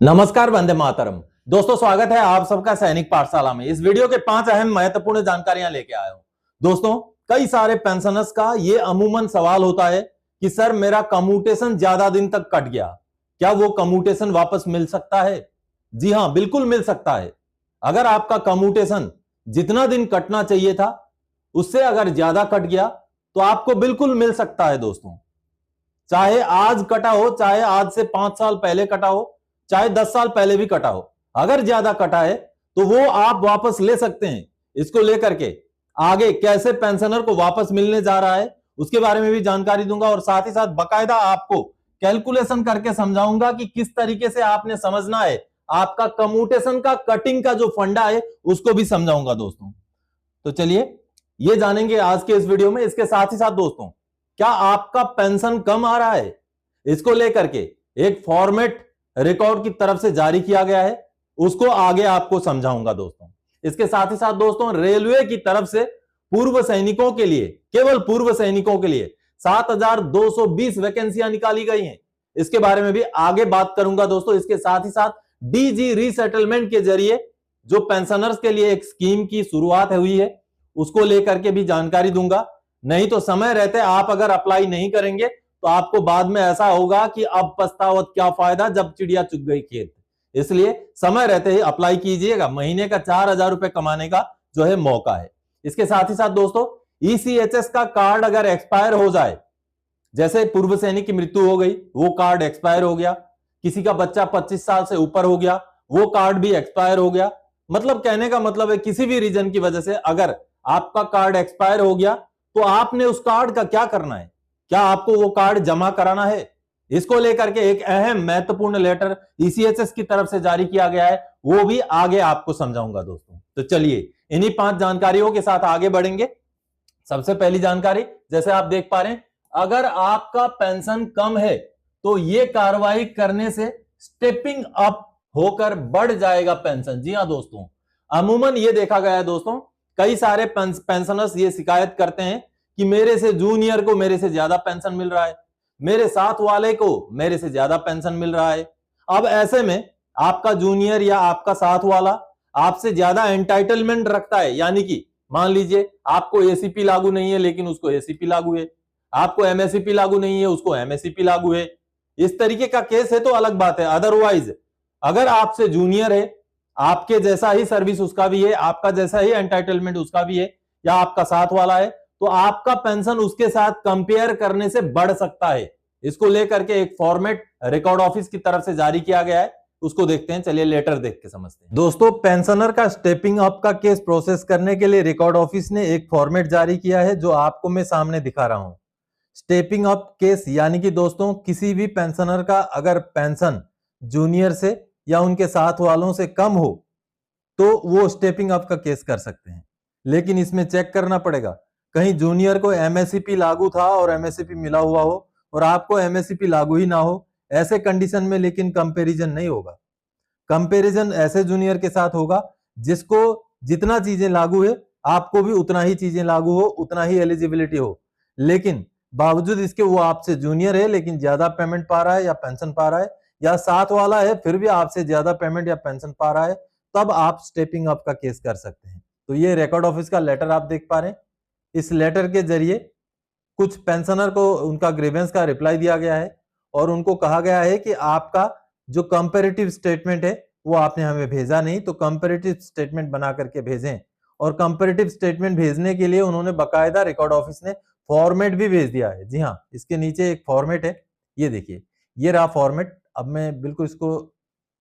नमस्कार, वंदे मातरम। दोस्तों, स्वागत है आप सबका सैनिक पाठशाला में। इस वीडियो के 5 अहम महत्वपूर्ण जानकारियां लेके आया हूं। दोस्तों, कई सारे पेंशनर्स का ये अमूमन सवाल होता है कि सर मेरा कम्यूटेशन ज्यादा दिन तक कट गया, क्या वो कम्यूटेशन वापस मिल सकता है? जी हां, बिल्कुल मिल सकता है। अगर आपका कम्यूटेशन जितना दिन कटना चाहिए था उससे अगर ज्यादा कट गया तो आपको बिल्कुल मिल सकता है दोस्तों। चाहे आज कटा हो, चाहे आज से 5 साल पहले कटा हो, चाहे 10 साल पहले भी कटा हो, अगर ज्यादा कटा है तो वो आप वापस ले सकते हैं। इसको लेकर के आगे कैसे पेंशनर को वापस मिलने जा रहा है उसके बारे में भी जानकारी दूंगा और साथ ही साथ बकायदा आपको कैलकुलेशन करके समझाऊंगा कि किस तरीके से आपने समझना है। आपका कम्यूटेशन का कटिंग का जो फंडा है उसको भी समझाऊंगा दोस्तों। तो चलिए ये जानेंगे आज के इस वीडियो में। इसके साथ ही साथ दोस्तों, क्या आपका पेंशन कम आ रहा है, इसको लेकर के एक फॉर्मेट रिकॉर्ड की तरफ से जारी किया गया है, उसको आगे आपको समझाऊंगा दोस्तों। इसके साथ ही साथ दोस्तों, रेलवे की तरफ से पूर्व सैनिकों के लिए, केवल पूर्व सैनिकों के लिए 7,220 वैकेंसियां निकाली गई हैं। इसके बारे में भी आगे बात करूंगा दोस्तों। इसके साथ ही साथ डीजी रीसेटलमेंट के जरिए जो पेंशनर्स के लिए एक स्कीम की शुरुआत हुई है उसको लेकर के भी जानकारी दूंगा। नहीं तो समय रहते आप अगर अप्लाई नहीं करेंगे तो आपको बाद में ऐसा होगा कि अब पछतावत क्या फायदा जब चिड़िया चुग गई खेत। इसलिए समय रहते ही अप्लाई कीजिएगा। महीने का 4,000 रुपए कमाने का जो है मौका है। इसके साथ ही साथ दोस्तों, ईसीएचएस का कार्ड अगर एक्सपायर हो जाए, जैसे पूर्व सैनिक की मृत्यु हो गई, वो कार्ड एक्सपायर हो गया, किसी का बच्चा 25 साल से ऊपर हो गया, वो कार्ड भी एक्सपायर हो गया। मतलब कहने का मतलब है किसी भी रीजन की वजह से अगर आपका कार्ड एक्सपायर हो गया तो आपने उस कार्ड का क्या करना है? क्या आपको वो कार्ड जमा कराना है? इसको लेकर के एक अहम महत्वपूर्ण लेटर ईसीएचएस की तरफ से जारी किया गया है, वो भी आगे आपको समझाऊंगा दोस्तों। तो चलिए इन्हीं 5 जानकारियों के साथ आगे बढ़ेंगे। सबसे पहली जानकारी, जैसे आप देख पा रहे हैं, अगर आपका पेंशन कम है तो ये कार्रवाई करने से स्टेपिंग अप होकर बढ़ जाएगा पेंशन। जी हां दोस्तों, अमूमन ये देखा गया है दोस्तों, कई सारे पेंशनर्स ये शिकायत करते हैं कि मेरे से जूनियर को मेरे से ज्यादा पेंशन मिल रहा है, मेरे साथ वाले को मेरे से ज्यादा पेंशन मिल रहा है। अब ऐसे में आपका जूनियर या आपका साथ वाला आपसे ज्यादा एंटाइटलमेंट रखता है, यानी कि मान लीजिए आपको एसीपी लागू नहीं है लेकिन उसको एसीपी लागू है, आपको एमएससीपी लागू नहीं है उसको एमएससीपी लागू है। इस तरीके का केस है तो अलग बात है। अदरवाइज अगर आपसे जूनियर है, आपके जैसा ही सर्विस उसका भी है, आपका जैसा ही एंटाइटलमेंट उसका भी है, या आपका साथ वाला है, तो आपका पेंशन उसके साथ कंपेयर करने से बढ़ सकता है। इसको लेकर के एक फॉर्मेट रिकॉर्ड ऑफिस की तरफ से जारी किया गया है, उसको देखते हैं। चलिए लेटर देख के समझते हैं। दोस्तों, पेंशनर का स्टेपिंग अप का केस प्रोसेस करने के लिए रिकॉर्ड ऑफिस ने एक फॉर्मेट जारी किया है जो आपको मैं सामने दिखा रहा हूं। स्टेपिंग अप केस यानी कि दोस्तों, किसी भी पेंशनर का अगर पेंशन जूनियर से या उनके साथ वालों से कम हो तो वो स्टेपिंग अप का केस कर सकते हैं। लेकिन इसमें चेक करना पड़ेगा, कहीं जूनियर को एमएससीपी लागू था और एमएससीपी मिला हुआ हो और आपको एमएससीपी लागू ही ना हो। ऐसे कंडीशन में लेकिन कंपैरिजन नहीं होगा। कंपैरिजन ऐसे जूनियर के साथ होगा जिसको जितना चीजें लागू है आपको भी उतना ही चीजें लागू हो, उतना ही एलिजिबिलिटी हो, लेकिन बावजूद इसके वो आपसे जूनियर है लेकिन ज्यादा पेमेंट पा रहा है या पेंशन पा रहा है, या साथ वाला है फिर भी आपसे ज्यादा पेमेंट या पेंशन पा रहा है, तब आप स्टेपिंग अप का केस कर सकते हैं। तो ये रिकॉर्ड ऑफिस का लेटर आप देख पा रहे हैं। इस लेटर के जरिए कुछ पेंशनर को उनका ग्रीवेंस का रिप्लाई दिया गया है और उनको कहा गया है कि आपका जो कंपैरेटिव स्टेटमेंट है वो आपने हमें भेजा नहीं, तो कंपैरेटिव स्टेटमेंट बना करके भेजें। और कंपैरेटिव स्टेटमेंट भेजने के लिए उन्होंने बकायदा रिकॉर्ड ऑफिस ने फॉर्मेट भी भेज दिया है। जी हाँ, इसके नीचे एक फॉर्मेट है, ये देखिए, ये रहा फॉर्मेट। अब मैं बिल्कुल इसको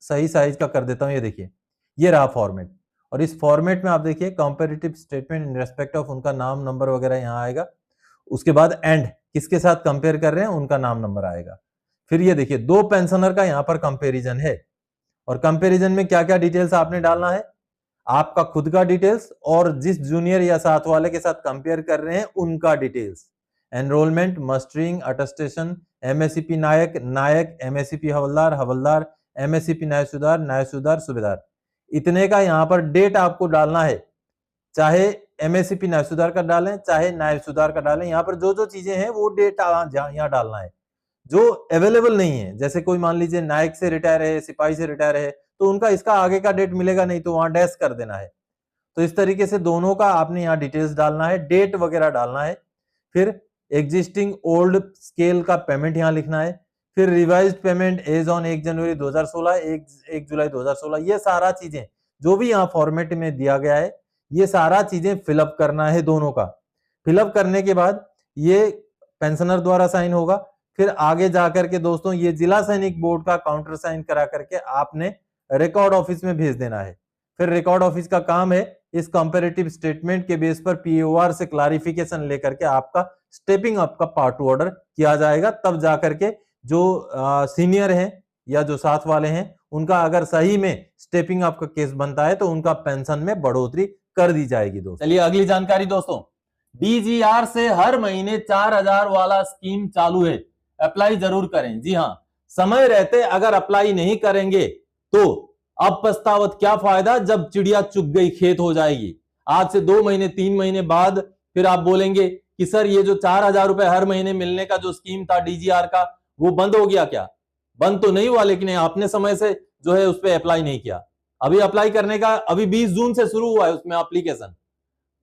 सही साइज का कर देता हूं। ये देखिए, ये रहा फॉर्मेट। और इस फॉर्मेट में आप देखिए comparative statement in respect of उनका नाम नंबर वगैरह यहाँ आएगा। उसके बाद एंड किसके साथ कंपेयर कर रहे हैं उनका नाम नंबर आएगा। फिर ये देखिए, दो पेंशनर का यहाँ पर कंपैरिजन है और कंपैरिजन में क्या क्या डिटेल्स आपने डालना है, आपका खुद का डिटेल्स और जिस जूनियर या साथ वाले के साथ कंपेयर कर रहे हैं उनका डिटेल्स, एनरोलमेंट, मस्टरिंग, अटेस्टेशन, एमएससीपी नायक, नायक, एमएससीपी हवलदार, हवलदार, एमएससीपी नायब सूबेदार, नायब सूबेदार, सूबेदार, इतने का यहाँ पर डेट आपको डालना है। चाहे एमएससीपी नायब सूबेदार का डालें चाहे नायब सूबेदार का डालें, यहाँ पर जो जो चीजें हैं वो डेट यहाँ डालना है। जो अवेलेबल नहीं है, जैसे कोई मान लीजिए नायक से रिटायर है, सिपाही से रिटायर है, तो उनका इसका आगे का डेट मिलेगा नहीं, तो वहां डैश कर देना है। तो इस तरीके से दोनों का आपने यहाँ डिटेल्स डालना है, डेट वगैरह डालना है, फिर एग्जिस्टिंग ओल्ड स्केल का पेमेंट यहाँ लिखना है, फिर रिवाइज्ड पेमेंट एज ऑन 1 जनवरी 2016, 1 जुलाई 2016, ये सारा चीजें जो भी यहाँ फॉर्मेट में दिया गया है, ये सारा चीजें फिलअप करना है दोनों का। फिलअप करने के बाद ये पेंशनर द्वारा साइन होगा, फिर आगे जाकर के दोस्तों ये जिला सैनिक बोर्ड का काउंटर साइन करा करके आपने रिकॉर्ड ऑफिस में भेज देना है। फिर रिकॉर्ड ऑफिस का काम है इस कंपैरेटिव स्टेटमेंट के बेस पर पीओआर से क्लैरिफिकेशन लेकर के आपका स्टेपिंग अप का पार्ट टू ऑर्डर किया जाएगा, तब जाकर के जो सीनियर हैं या जो साथ वाले हैं उनका अगर सही में स्टेपिंग अप का केस बनता है तो उनका पेंशन में बढ़ोतरी कर दी जाएगी। दोस्तों चलिए अगली जानकारी दोस्तों, डीजीआर से हर महीने 4000 वाला स्कीम चालू है, अप्लाई जरूर करें। जी हाँ, समय रहते अगर अप्लाई नहीं करेंगे तो अब पछतावत क्या फायदा जब चिड़िया चुग गई खेत हो जाएगी। आज से 2 महीने 3 महीने बाद फिर आप बोलेंगे कि सर ये जो 4000 रुपए हर महीने मिलने का जो स्कीम था डीजीआर का वो बंद हो गया क्या? बंद तो नहीं हुआ, लेकिन आपने समय से जो है उस पर अप्लाई नहीं किया। अभी अप्लाई करने का अभी 20 जून से शुरू हुआ है उसमें एप्लीकेशन।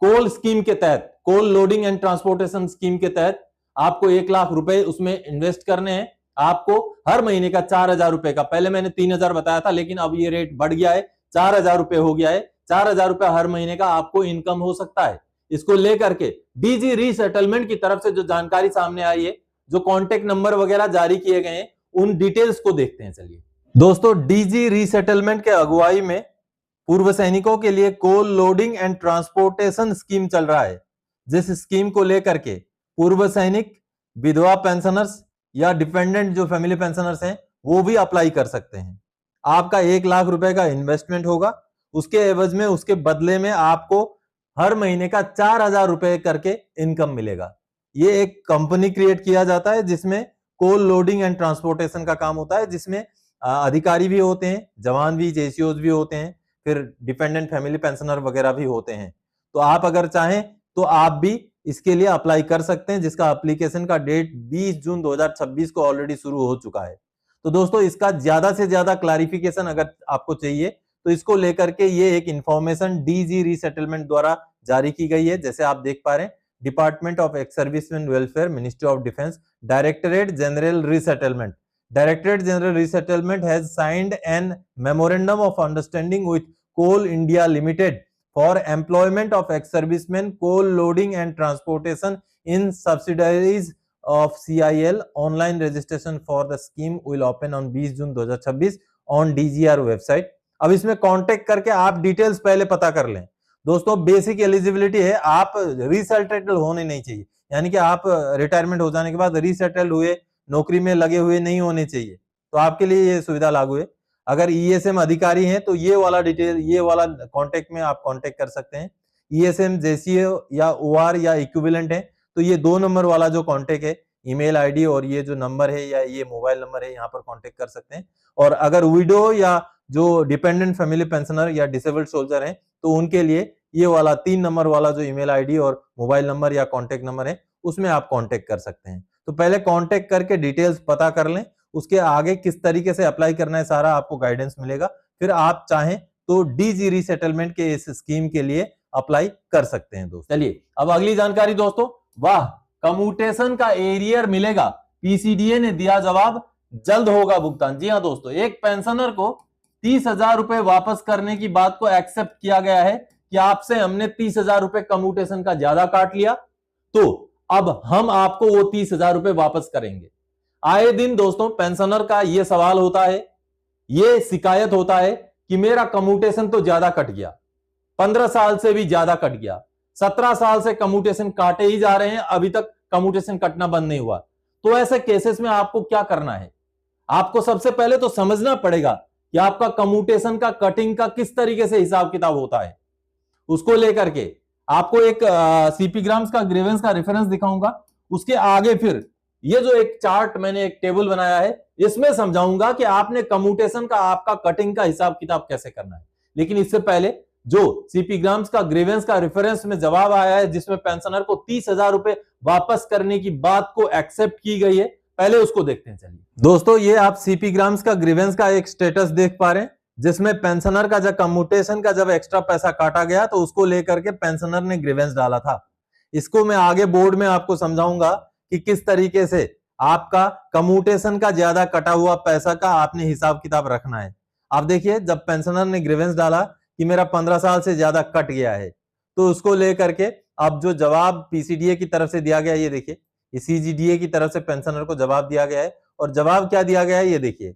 कोल स्कीम के तहत, कोल लोडिंग एंड ट्रांसपोर्टेशन स्कीम के तहत आपको 1 लाख रुपए उसमें इन्वेस्ट करने हैं। आपको हर महीने का 4000 रुपए का, पहले मैंने 3000 बताया था लेकिन अब ये रेट बढ़ गया है, 4000 रुपए हो गया है। 4000 रुपए हर महीने का आपको इनकम हो सकता है। इसको लेकर के डीजी रीसेटलमेंट की तरफ से जो जानकारी सामने आई है, जो कॉन्टेक्ट नंबर वगैरह जारी किए गए हैं, उन डिटेल्स को देखते हैं। चलिए दोस्तों, डीजी रीसेटलमेंट के अगुवाई में पूर्व सैनिकों के लिए कोल लोडिंग एंड ट्रांसपोर्टेशन स्कीम चल रहा है, जिस स्कीम को लेकर के पूर्व सैनिक, विधवा पेंशनर्स या डिपेंडेंट जो फैमिली पेंशनर्स हैं वो भी अप्लाई कर सकते हैं। आपका 1 लाख रुपए का इन्वेस्टमेंट होगा, उसके एवज में, उसके बदले में आपको हर महीने का 4000 रुपए करके इनकम मिलेगा। ये एक कंपनी क्रिएट किया जाता है जिसमें कोल लोडिंग एंड ट्रांसपोर्टेशन का काम होता है, जिसमें अधिकारी भी होते हैं, जवान भी, जेसीओज भी होते हैं, फिर डिपेंडेंट फैमिली पेंशनर वगैरह भी होते हैं। तो आप अगर चाहें तो आप भी इसके लिए अप्लाई कर सकते हैं, जिसका एप्लीकेशन का डेट 20 जून 2026 को ऑलरेडी शुरू हो चुका है। तो दोस्तों इसका ज्यादा से ज्यादा क्लैरिफिकेशन अगर आपको चाहिए तो इसको लेकर के ये एक इंफॉर्मेशन डीजी रीसेटलमेंट द्वारा जारी की गई है। जैसे आप देख पा रहे हैं, department of ex serviceman welfare, ministry of defence, directorate general resettlement, Directorate General Resettlement has signed an memorandum of understanding with Coal India Limited for employment of ex-servicemen, coal loading and transportation in subsidiaries of CIL. Online registration for the scheme will open on 20 June 2026 on DGR website. अब इसमें contact करके आप details पहले पता कर लें। दोस्तों basic eligibility है, आप रीसेटल्ड होने नहीं चाहिए, यानी कि आप रिटायरमेंट हो जाने के बाद रीसेटल्ड हुए, नौकरी में लगे हुए नहीं होने चाहिए, तो आपके लिए ये सुविधा लागू है। अगर ईएसएम अधिकारी हैं तो ये वाला डिटेल, ये वाला कांटेक्ट में आप कांटेक्ट कर सकते हैं। ईएसएम, जेसीओ या ओआर या इक्विवेलेंट है तो ये 2 नंबर वाला जो कांटेक्ट है, ईमेल आईडी और ये जो नंबर है या ये मोबाइल नंबर है, यहाँ पर कांटेक्ट कर सकते हैं। और अगर विडो या जो डिपेंडेंट फैमिली पेंशनर या डिसेबल्ड सोल्जर हैं तो उनके लिए ये वाला 3 नंबर वाला जो ईमेल आईडी और मोबाइल नंबर या कांटेक्ट नंबर है उसमें आप कांटेक्ट कर सकते हैं। तो पहले कांटेक्ट करके डिटेल्स पता कर लें, उसके आगे किस तरीके से अप्लाई करना है सारा आपको गाइडेंस मिलेगा। फिर आप चाहें तो डीजी रीसेटलमेंट के इस स्कीम के लिए अप्लाई कर सकते हैं। दोस्तों चलिए अब अगली जानकारी दोस्तों, वाह, कम्यूटेशन का एरियर मिलेगा, पीसीडीए ने दिया जवाब, जल्द होगा भुगतान। जी हाँ दोस्तों, एक पेंशनर को 30,000 रुपए वापस करने की बात को एक्सेप्ट किया गया है कि आपसे हमने 30,000 रुपए कम्यूटेशन का ज्यादा काट लिया, तो अब हम आपको वो 30,000 रुपए वापस करेंगे। आए दिन दोस्तों पेंशनर का यह सवाल होता है, यह शिकायत होता है कि मेरा कम्यूटेशन तो ज्यादा कट गया, 15 साल से भी ज्यादा कट गया, 17 साल से कम्यूटेशन काटे ही जा रहे हैं, अभी तक कम्यूटेशन कटना बंद नहीं हुआ। तो ऐसे केसेस में आपको क्या करना है? आपको सबसे पहले तो समझना पड़ेगा कि आपका कम्यूटेशन का, कटिंग का किस तरीके से हिसाब किताब होता है। उसको लेकर के आपको एक सीपी ग्राम्स का ग्रीवेंस का रेफरेंस दिखाऊंगा, उसके आगे फिर ये जो एक चार्ट मैंने एक टेबल बनाया है इसमें समझाऊंगा कि आपने कम्यूटेशन का, आपका कटिंग का हिसाब किताब कैसे करना है। लेकिन इससे पहले जो सीपी ग्राम्स का ग्रीवेंस का रेफरेंस में जवाब आया है जिसमें पेंशनर को 30,000 रुपए वापस करने की बात को एक्सेप्ट की गई है, पहले उसको देखते हैं। चलिए दोस्तों, ये आप सीपी ग्राम्स का ग्रीवेंस का एक स्टेटस देख पा रहे हैं, जिसमें पेंशनर का जब कम्यूटेशन का जब एक्स्ट्रा पैसा काटा गया तो उसको लेकर के पेंशनर ने ग्रीवेंस डाला था। इसको मैं आगे बोर्ड में आपको समझाऊंगा कि किस तरीके से आपका कम्यूटेशन का ज्यादा कटा हुआ पैसा का आपने हिसाब किताब रखना है। आप देखिए, जब पेंशनर ने ग्रीवेंस डाला कि मेरा 15 साल से ज्यादा कट गया है, तो उसको लेकर के अब जो जवाब पीसीडीए की तरफ से दिया गया, ये देखिए, सीजीडीए की तरफ से पेंशनर को जवाब दिया गया है। और जवाब क्या दिया गया है, ये देखिए,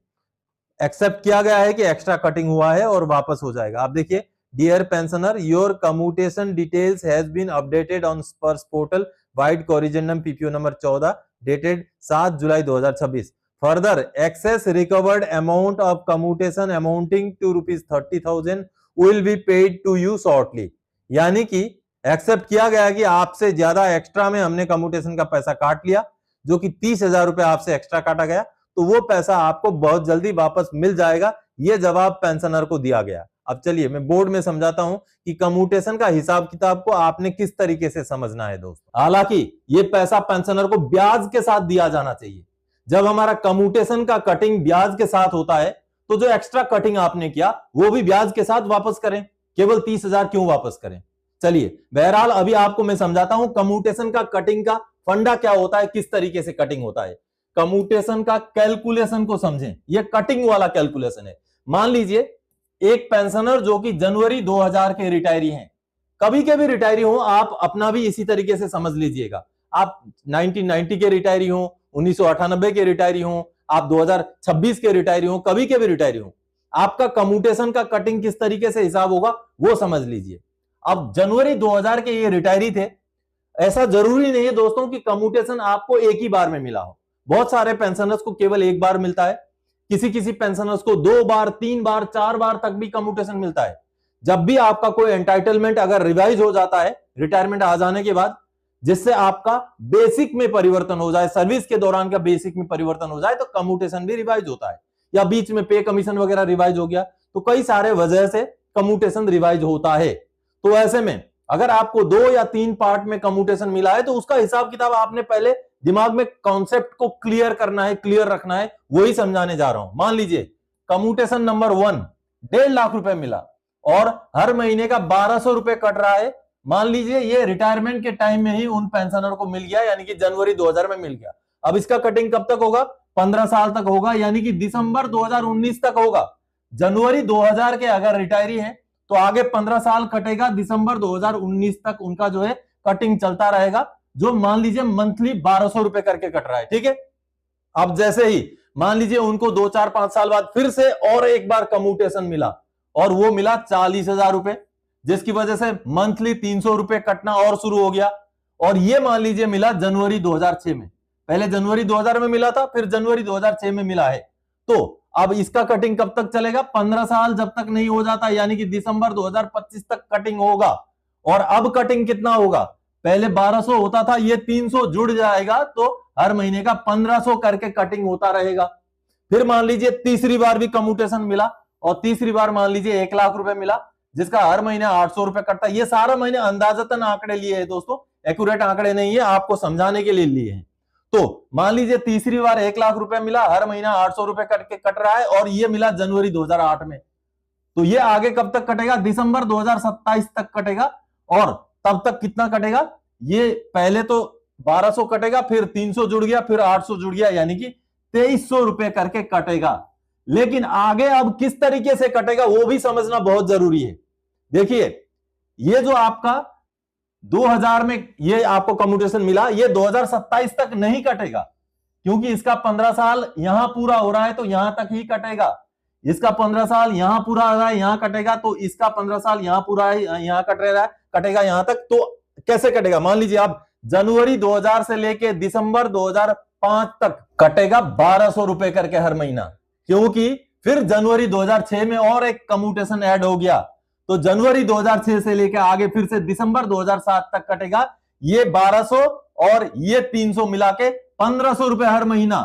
एक्सेप्ट किया गया है कि एक्स्ट्रा कटिंग हुआ है और वापस हो जाएगा। आप देखिए, dear pensioner, your commutation details has been updated on Sparsh portal vide corrigendum PPO number 14 dated 7 July 2026। Further excess recovered amount of commutation amounting to ₹30,000 will be paid to you shortly. यानी कि एक्सेप्ट किया गया कि आपसे ज्यादा extra में हमने commutation का पैसा काट लिया, जो कि 30,000 रुपए आपसे एक्स्ट्रा काटा गया, तो वो पैसा आपको बहुत जल्दी वापस मिल जाएगा। ये जवाब पेंशनर को दिया गया। अब चलिए मैं बोर्ड में समझाता हूं कि कम्यूटेशन का हिसाब किताब को आपने किस तरीके से समझना है दोस्तों। हालांकि ये पैसा पेंशनर को ब्याज के साथ दिया जाना चाहिए। जब हमारा कम्यूटेशन का कटिंग ब्याज के साथ होता है, तो जो एक्स्ट्रा कटिंग आपने किया वो भी ब्याज के साथ वापस करें। केवल 30,000 क्यों वापस करें? चलिए, बहरहाल अभी आपको मैं समझाता हूं कम्यूटेशन का कटिंग का फंडा क्या होता है, किस तरीके से कटिंग होता है। कम्यूटेशन का कैलकुलेशन को समझें, यह कटिंग वाला कैलकुलेशन है। मान लीजिए एक पेंशनर जो कि जनवरी 2000 के रिटायरी हैं, कभी के भी रिटायरी हो, आप अपना भी इसी तरीके से समझ लीजिएगा। आप 1990 के रिटायरी हो, 1998 के रिटायरी हो, आप 2026 के रिटायरी हो, कभी के भी रिटायरी हो, आपका कम्यूटेशन का कटिंग किस तरीके से हिसाब होगा वो समझ लीजिए। अब जनवरी 2000 के ये रिटायरी थे, ऐसा जरूरी नहीं है दोस्तों कि कम्यूटेशन आपको एक ही बार में मिला हो। बहुत सारे पेंशनर्स को केवल एक बार मिलता है, किसी किसी पेंशनर्स को 2 बार, 3 बार, 4 बार तक भी कम्यूटेशन मिलता है। जब भी आपका कोई एंटाइटलमेंट अगर रिवाइज हो जाता है रिटायरमेंट आ जाने के बाद, जिससे आपका बेसिक में परिवर्तन हो जाए, सर्विस के दौरान का बेसिक में परिवर्तन हो जाए, तो कम्यूटेशन भी रिवाइज होता है। या बीच में पे कमीशन वगैरह रिवाइज हो गया, तो कई सारे वजह से कम्यूटेशन रिवाइज होता है। तो ऐसे में अगर आपको 2 या 3 पार्ट में कम्यूटेशन मिला है, तो उसका हिसाब किताब आपने पहले दिमाग में कॉन्सेप्ट को क्लियर करना है, क्लियर रखना है, वही समझाने जा रहा हूं। मान लीजिए कम्यूटेशन नंबर 1 1.5 लाख रुपए मिला और हर महीने का 1200 रुपए कट रहा है। मान लीजिए ये रिटायरमेंट के टाइम में ही उन पेंशनर को मिल गया, यानी कि जनवरी 2000 में मिल गया। अब इसका कटिंग कब तक होगा? 15 साल तक होगा, यानी कि दिसंबर 2019 तक होगा। जनवरी 2000 के अगर रिटायरी है तो आगे 15 साल कटेगा, दिसंबर 2019 तक उनका जो है कटिंग चलता रहेगा, जो मान लीजिए मंथली 1200 रुपए करके कट रहा है। ठीक है, अब जैसे ही मान लीजिए उनको 2, 4, 5 साल बाद फिर से और एक बार कम्यूटेशन मिला और वो मिला 40,000 रुपए, जिसकी वजह से मंथली 300 रुपए कटना और शुरू हो गया। और ये मान लीजिए मिला जनवरी 2006 में, पहले जनवरी 2000 में मिला था, फिर जनवरी 2006 में मिला है। तो अब इसका कटिंग कब तक चलेगा? 15 साल जब तक नहीं हो जाता, यानी कि दिसंबर 2025 तक कटिंग होगा। और अब कटिंग कितना होगा? पहले 1200 होता था, ये 300 जुड़ जाएगा, तो हर महीने का 1500 करके कटिंग होता रहेगा। फिर मान लीजिए तीसरी बार भी कम्यूटेशन मिला और तीसरी बार मान लीजिए 1 लाख रुपए मिला, जिसका हर महीने 800 रुपए कटता है। ये सारा महीने अंदाजतन आंकड़े लिए हैं दोस्तों, एक्यूरेट आंकड़े नहीं है, आपको समझाने के लिए लिए हैं। तो मान लीजिए तीसरी बार 1 लाख रुपए मिला, हर महीना 800 रुपए करके कट रहा है, और ये मिला जनवरी 2008 में। तो ये आगे कब तक कटेगा? दिसंबर 2027 तक कटेगा। और तब तक कितना कटेगा? ये पहले तो 1200 कटेगा, फिर 300 जुड़ गया, फिर 800 जुड़ गया, यानी कि 2300 रुपए करके कटेगा। लेकिन आगे अब किस तरीके से कटेगा वो भी समझना बहुत जरूरी है। देखिए, ये जो आपका 2000 में ये आपको कम्यूटेशन मिला, ये 2027 तक नहीं कटेगा, क्योंकि इसका 15 साल यहां पूरा हो रहा है, तो यहां तक ही कटेगा। इसका 15 साल यहां पूरा हो रहा है, यहां कटेगा, तो इसका 15 साल यहां पूरा है, यहां कटेगा यहां तक। तो कैसे कटेगा? मान लीजिए आप जनवरी 2000 से लेके दिसंबर 2005 तक कटेगा 1200 रुपए करके हर महीना, क्योंकि फिर जनवरी 2006 में और एक कम्यूटेशन ऐड हो गया, तो जनवरी 2006 से लेकर आगे फिर से दिसंबर 2007 तक कटेगा ये 1200 और ये 300 मिला के 1500 रुपए हर महीना।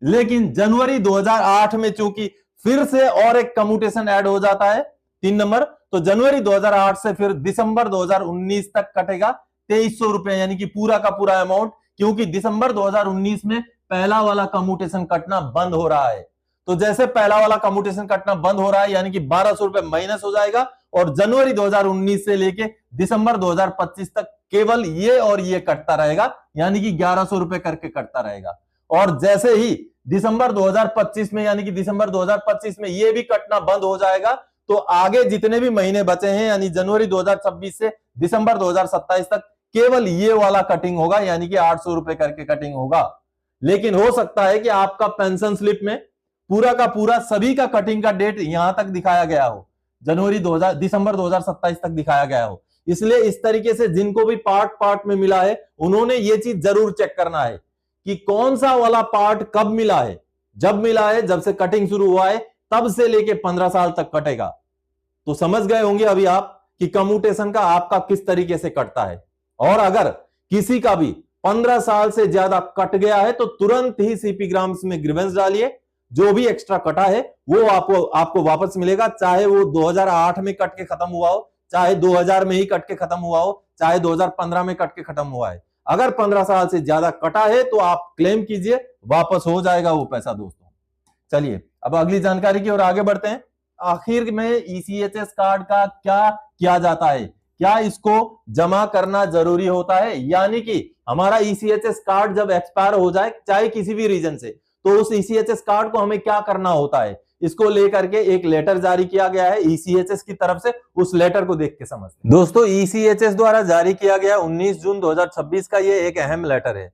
लेकिन जनवरी 2008 में चूंकि फिर से और एक कम्यूटेशन ऐड हो जाता है 3 नंबर, तो जनवरी 2008 से फिर दिसंबर 2019 तक कटेगा 2300 रुपए, यानी कि पूरा का पूरा अमाउंट, क्योंकि दिसंबर 2019 में पहला वाला कम्यूटेशन कटना बंद हो रहा है। तो जैसे पहला वाला कम्यूटेशन कटना बंद हो रहा है, यानी कि 1200 रुपए माइनस हो जाएगा और जनवरी 2019 से लेके दिसंबर 2025 तक केवल ये और ये कटता रहेगा, यानी कि 1100 रुपए करके कटता रहेगा। और जैसे ही दिसंबर 2025 में, यानी कि दिसंबर 2025 में ये भी कटना बंद हो जाएगा, तो आगे जितने भी महीने बचे हैं, यानी जनवरी 2026 से दिसंबर 2027 तक केवल ये वाला कटिंग होगा, यानी कि 800 रुपए करके कटिंग होगा। लेकिन हो सकता है कि आपका पेंशन स्लिप में पूरा का पूरा सभी का कटिंग का डेट यहां तक दिखाया गया हो, दिसंबर 2027 तक दिखाया गया हो। इसलिए इस तरीके से जिनको भी पार्ट पार्ट में मिला है, उन्होंने ये चीज जरूर चेक करना है कि कौन सा वाला पार्ट कब मिला है। जब मिला है, जब से कटिंग शुरू हुआ है, तब से लेके 15 साल तक कटेगा। तो समझ गए होंगे अभी आप कि कम्यूटेशन का आपका किस तरीके से कटता है। और अगर किसी का भी 15 साल से ज्यादा कट गया है तो तुरंत ही सीपी ग्राम्स में ग्रीवेंस डालिए। जो भी एक्स्ट्रा कटा है वो आपको वापस मिलेगा, चाहे वो 2008 में कट के खत्म हुआ हो, चाहे 2000 में ही कट के खत्म हुआ हो, चाहे 2015 में कट के खत्म हुआ है। अगर 15 साल से ज्यादा कटा है तो आप क्लेम कीजिए, वापस हो जाएगा वो पैसा दोस्तों। चलिए अब अगली जानकारी की ओर आगे बढ़ते हैं। आखिर में ईसीएचएस कार्ड का क्या किया जाता है, क्या इसको जमा करना जरूरी होता है? यानी कि हमारा ईसीएचएस कार्ड जब एक्सपायर हो जाए, चाहे किसी भी रीजन से, तो उस ईसीएचएस कार्ड को हमें क्या करना होता है, इसको लेकर के एक लेटर जारी किया गया है ईसीएचएस की तरफ से। उस लेटर को देख के समझते हैं दोस्तों। ईसीएचएस द्वारा जारी किया गया 19 जून 2026 का ये एक अहम लेटर है।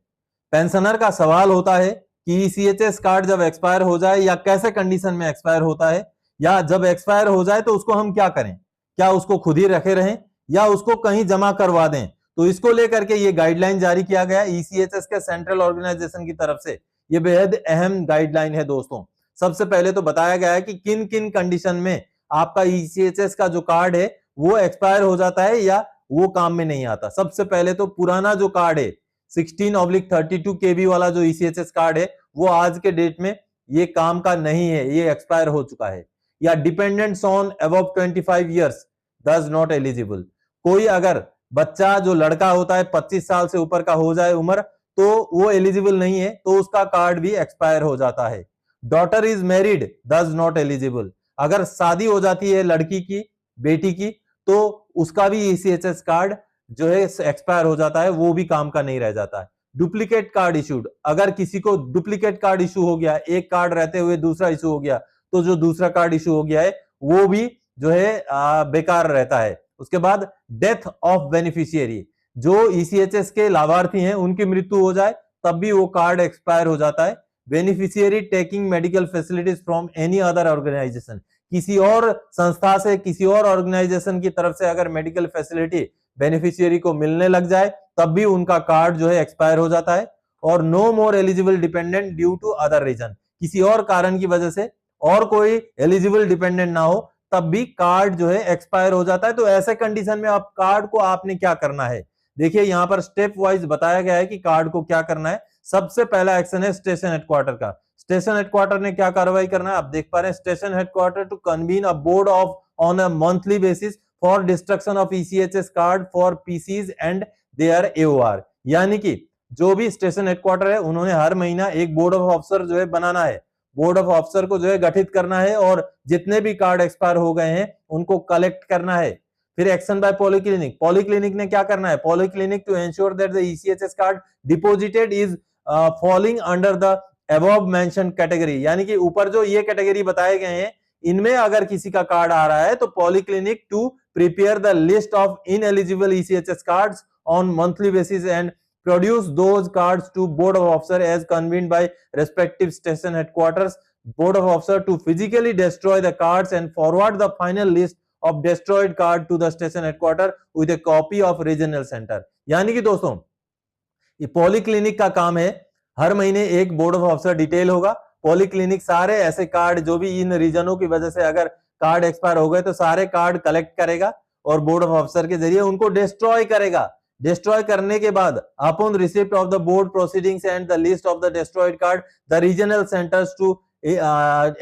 पेंशनर का सवाल होता है कि ईसीएचएस कार्ड जब एक्सपायर हो जाए या कैसे कंडीशन में एक्सपायर होता है, या जब एक्सपायर हो जाए तो उसको हम क्या करें, क्या उसको खुद ही रखे रहें या उसको कहीं जमा करवा दें। तो इसको लेकर के ये गाइडलाइन जारी किया गया ईसीएचएस के सेंट्रल ऑर्गेनाइजेशन की तरफ से। ये बेहद अहम गाइडलाइन है दोस्तों। सबसे पहले तो बताया गया है कि किन किन कंडीशन में आपका ईसीएचएस का जो कार्ड है वो एक्सपायर हो जाता है या वो काम में नहीं आता। सबसे पहले तो पुराना जो कार्ड है 16/32 KB वाला जो ईसीएचएस कार्ड है, वो आज के डेट में ये काम का नहीं है, ये एक्सपायर हो चुका है। या डिपेंडेंट्स ऑन अबव 25 ईयर्स दस नॉट एलिजिबल। कोई अगर बच्चा जो लड़का होता है 25 साल से ऊपर का हो जाए उम्र, तो वो एलिजिबल नहीं है, तो उसका कार्ड भी एक्सपायर हो जाता है। डॉटर इज मैरिड दस नॉट एलिजिबल। अगर शादी हो जाती है लड़की की, बेटी की, तो उसका भी ईसीएचएस कार्ड जो है एक्सपायर हो जाता है, वो भी काम का नहीं रह जाता है। डुप्लीकेट कार्ड इशूड, अगर किसी को डुप्लीकेट कार्ड इशू हो गया, एक कार्ड रहते हुए दूसरा इशू हो गया, तो जो दूसरा कार्ड इशू हो गया है वो भी जो है बेकार रहता है। उसके बाद डेथ ऑफ बेनिफिशियरी, जो ईसीएचएस के लाभार्थी हैं उनकी मृत्यु हो जाए तब भी वो कार्ड एक्सपायर हो जाता है। Beneficiary taking medical facilities from any other organisation, किसी और संस्था से, किसी और ऑर्गेनाइजेशन की तरफ से अगर मेडिकल फैसिलिटी बेनिफिशियरी को मिलने लग जाए तब भी उनका कार्ड जो है एक्सपायर हो जाता है। और no more eligible dependent due to other reason, किसी और कारण की वजह से और कोई एलिजिबल डिपेंडेंट ना हो तब भी कार्ड जो है एक्सपायर हो जाता है। तो ऐसे कंडीशन में आप कार्ड को आपने क्या करना है, देखिए यहां पर स्टेप वाइज बताया गया है कि कार्ड को क्या करना है। सबसे पहला एक्शन है स्टेशन हेडक्वार्टर का। स्टेशन हेडक्वार्टर ने क्या कार्रवाई करना है, आप देख पा रहे हैं, station headquarter to convene a board of on a monthly basis for destruction of ECHS card for PCs and their AOR. यानी कि जो भी स्टेशन हेडक्वार्टर है उन्होंने हर महीना एक बोर्ड ऑफ ऑफिसर जो है बनाना है, बोर्ड ऑफ ऑफिसर को जो है गठित करना है और जितने भी कार्ड एक्सपायर हो गए हैं उनको कलेक्ट करना है। फिर एक्शन बाय पॉलीक्लिनिक, पॉलीक्लिनिक ने क्या करना है, polyclinic to ensure that the ECHS card deposited is falling under the above mention category. यानी कि ऊपर जो ये कैटेगरी बताए गए हैं इनमें अगर किसी का कार्ड आ रहा है तो polyclinic to prepare the list of ineligible ECHS cards on monthly basis and produce those cards to board of officer as convened by respective station headquarters. Board of officer to physically destroy the cards and forward the final list of destroyed card to the station headquarter with a copy of regional center. यानी कि दोस्तों ये polyclinic का काम है, हर महीने एक board of officer detail होगा। पॉलीक्लिनिक सारे ऐसे कार्ड जो भी इन रीजनों की वजह से अगर कार्ड एक्सपायर हो गए तो सारे कार्ड कलेक्ट करेगा और बोर्ड ऑफ ऑफिसर के जरिए उनको डिस्ट्रॉय करेगा। डिस्ट्रॉय करने के बाद upon receipt of the board proceedings and the list of the destroyed card the regional centres to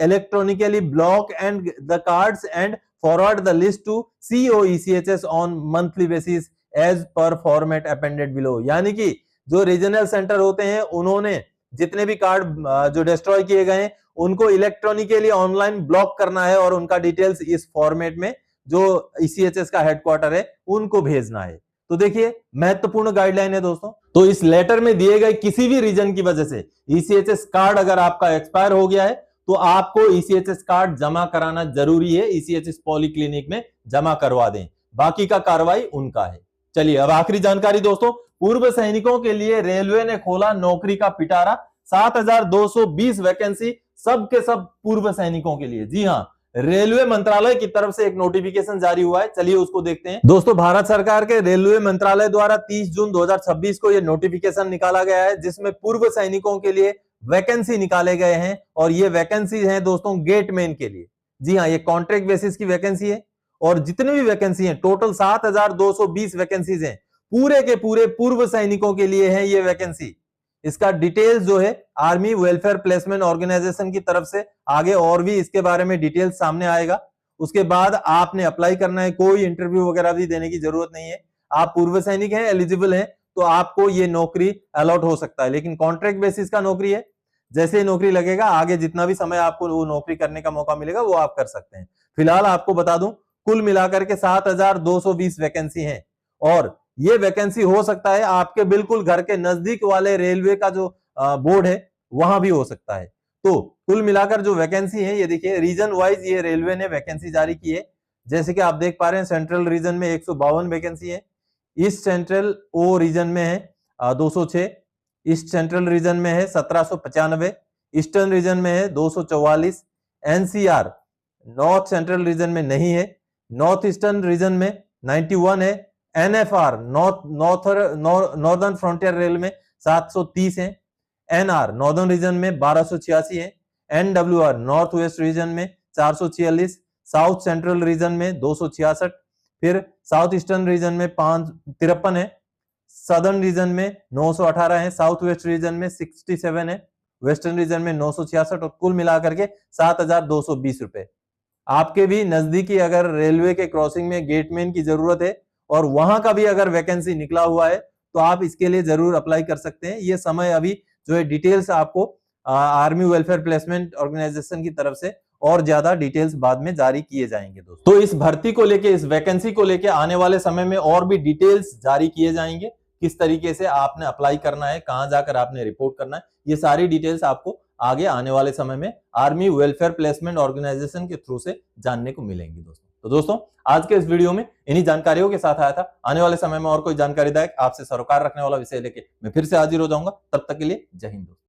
electronically block and the cards and forward the list to CO ECHS on monthly basis as per format appended below. यानी कि जो regional centre होते हैं उन्होंने जितने भी card जो destroy किए गए हैं उनको इलेक्ट्रॉनिकली ऑनलाइन ब्लॉक करना है और उनका डिटेल्स इस फॉर्मेट में जो ईसीएचएस का हेडक्वार्टर है उनको भेजना है। तो देखिए महत्वपूर्ण गाइडलाइन है दोस्तों। तो इस लेटर में दिए गए किसी भी रीजन की वजह से ईसीएचएस कार्ड अगर आपका एक्सपायर हो गया है तो आपको ईसीएचएस कार्ड जमा कराना जरूरी है, ईसीएचएस पॉलीक्लिनिक में जमा करवा दें, बाकी का कार्रवाई उनका है। चलिए अब आखिरी जानकारी दोस्तों, पूर्व सैनिकों के लिए रेलवे ने खोला नौकरी का पिटारा, 7,220 वैकेंसी सब के सब पूर्व सैनिकों के लिए। जी हां, रेलवे मंत्रालय की तरफ से एक नोटिफिकेशन जारी हुआ है, चलिए उसको देखते हैं। दोस्तों भारत सरकार के रेलवे मंत्रालय द्वारा 30 जून 2026 को यह नोटिफिकेशन निकाला गया है जिसमें पूर्व सैनिकों के लिए वैकेंसी निकाले गए हैं और ये वैकेंसी है दोस्तों गेटमैन के लिए। जी हाँ, ये कॉन्ट्रैक्ट बेसिस की वैकेंसी है और जितनी भी वैकेंसी है टोटल 7,220 वैकेंसीज हैं, पूरे के पूरे पूर्व सैनिकों के लिए है ये वैकेंसी। इसका डिटेल्स जो है आर्मी वेलफेयर प्लेसमेंट ऑर्गेनाइजेशन की तरफ से आगे और भी इसके बारे में डिटेल्स सामने आएगा। उसके बाद आपने अप्लाई करना है, कोई इंटरव्यू वगैरह भी देने की जरूरत नहीं है। आप पूर्व सैनिक हैं, एलिजिबल हैं तो आपको ये नौकरी अलॉट हो सकता है, लेकिन कॉन्ट्रैक्ट बेसिस का नौकरी है। जैसे ही नौकरी लगेगा आगे जितना भी समय आपको वो नौकरी करने का मौका मिलेगा वो आप कर सकते हैं। फिलहाल आपको बता दूं कुल मिलाकर के 7,220 वैकेंसी हैं और ये वैकेंसी हो सकता है आपके बिल्कुल घर के नजदीक वाले रेलवे का जो बोर्ड है वहां भी हो सकता है। तो कुल मिलाकर जो वैकेंसी है ये देखिए रीजन वाइज ये रेलवे ने वैकेंसी जारी की है। जैसे कि आप देख पा रहे हैं सेंट्रल रीजन में 152 वैकेंसी है, ईस्ट सेंट्रल ओ रीजन में है 206, ईस्ट सेंट्रल रीजन में है 1795, ईस्टर्न रीजन में है 244, एनसीआर नॉर्थ सेंट्रल रीजन में नहीं है, नॉर्थ ईस्टर्न रीजन में 91 है, एनएफआर नॉर्दर्न फ्रंटियर रेल में 730 है, एनआर नॉर्दर्न रीजन में 1286 है, एनडब्ल्यूआर नॉर्थ वेस्ट रीजन में 446, साउथ सेंट्रल रीजन में 266, फिर साउथ ईस्टर्न रीजन में 53 है, सदर्न रीजन में 918 है, साउथ वेस्ट रीजन में 67 है, वेस्टर्न रीजन में 966 और कुल मिलाकर के 7,220 रुपए। आपके भी नजदीकी अगर रेलवे के क्रॉसिंग में गेटमैन की जरूरत है और वहां का भी अगर वैकेंसी निकला हुआ है तो आप इसके लिए जरूर अप्लाई कर सकते हैं। ये समय अभी जो है डिटेल्स आपको आर्मी वेलफेयर प्लेसमेंट ऑर्गेनाइजेशन की तरफ से और ज्यादा डिटेल्स बाद में जारी किए जाएंगे दोस्तों। तो इस भर्ती को लेके, इस वैकेंसी को लेके आने वाले समय में और भी डिटेल्स जारी किए जाएंगे, किस तरीके से आपने अप्लाई करना है, कहां जाकर आपने रिपोर्ट करना है, ये सारी डिटेल्स आपको आगे आने वाले समय में आर्मी वेलफेयर प्लेसमेंट ऑर्गेनाइजेशन के थ्रू से जानने को मिलेंगी दोस्तों। तो दोस्तों आज के इस वीडियो में इन्हीं जानकारियों के साथ आया था। आने वाले समय में और कोई जानकारीदायक आपसे सरोकार रखने वाला विषय लेके मैं फिर से हाजिर हो जाऊंगा। तब तक के लिए जय हिंद दोस्तों।